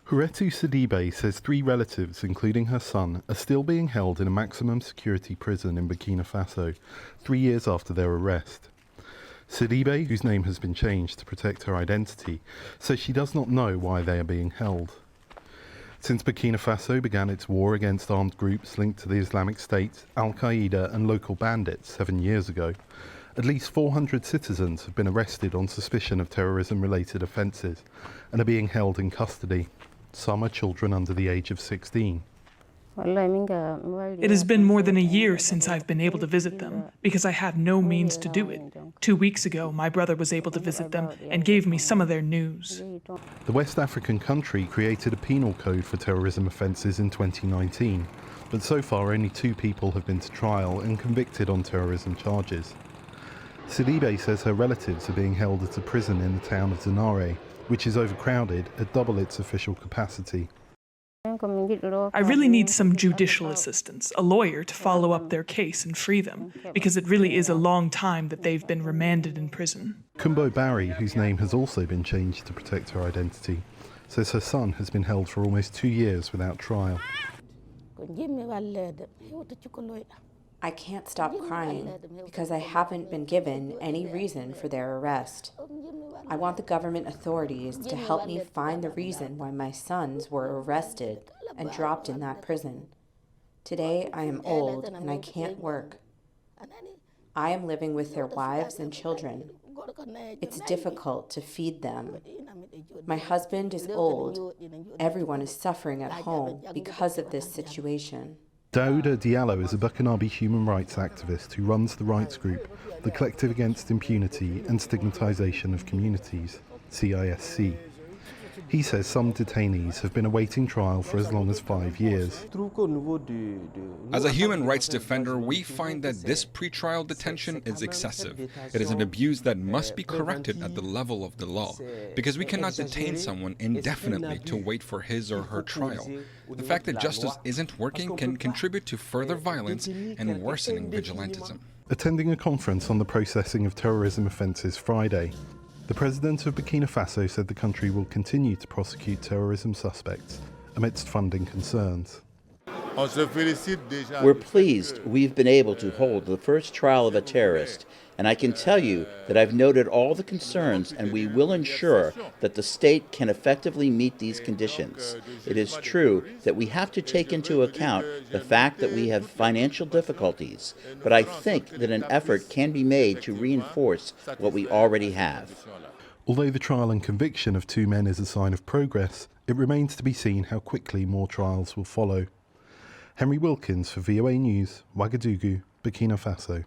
Huretu Sidibe says 3 relatives, including her son, are still being held in a maximum security prison in Burkina Faso, 3 years after their arrest. Sidibe, whose name has been changed to protect her identity, says she does not know why they are being held. Since Burkina Faso began its war against armed groups linked to the Islamic State, Al-Qaeda and local bandits 7 years ago, at least 400 citizens have been arrested on suspicion of terrorism-related offences and are being held in custody. Some are children under the age of 16. It has been more than a year since I've been able to visit them, because I had no means to do it. 2 weeks ago, my brother was able to visit them and gave me some of their news. The West African country created a penal code for terrorism offences in 2019, but so far only 2 people have been to trial and convicted on terrorism charges. Sidibe says her relatives are being held at a prison in the town of Zenare, which is overcrowded at double its official capacity. I really need some judicial assistance, a lawyer to follow up their case and free them, because it really is a long time that they've been remanded in prison. Kumbo Barry, whose name has also been changed to protect her identity, says her son has been held for almost 2 years without trial. I can't stop crying because I haven't been given any reason for their arrest. I want the government authorities to help me find the reason why my sons were arrested and dropped in that prison. Today I am old and I can't work. I am living with their wives and children. It's difficult to feed them. My husband is old. Everyone is suffering at home because of this situation. Daouda Diallo is a Burkinabe human rights activist who runs the rights group, the Collective Against Impunity and Stigmatization of Communities, CISC. He says some detainees have been awaiting trial for as long as 5 years. As a human rights defender, we find that this pretrial detention is excessive. It is an abuse that must be corrected at the level of the law, because we cannot detain someone indefinitely to wait for his or her trial. The fact that justice isn't working can contribute to further violence and worsening vigilantism. Attending a conference on the processing of terrorism offences Friday, the president of Burkina Faso said the country will continue to prosecute terrorism suspects amidst funding concerns. We're pleased we've been able to hold the first trial of a terrorist, and I can tell you that I've noted all the concerns and we will ensure that the state can effectively meet these conditions. It is true that we have to take into account the fact that we have financial difficulties, but I think that an effort can be made to reinforce what we already have. Although the trial and conviction of 2 men is a sign of progress, it remains to be seen how quickly more trials will follow. Henry Wilkins for VOA News, Ouagadougou, Burkina Faso.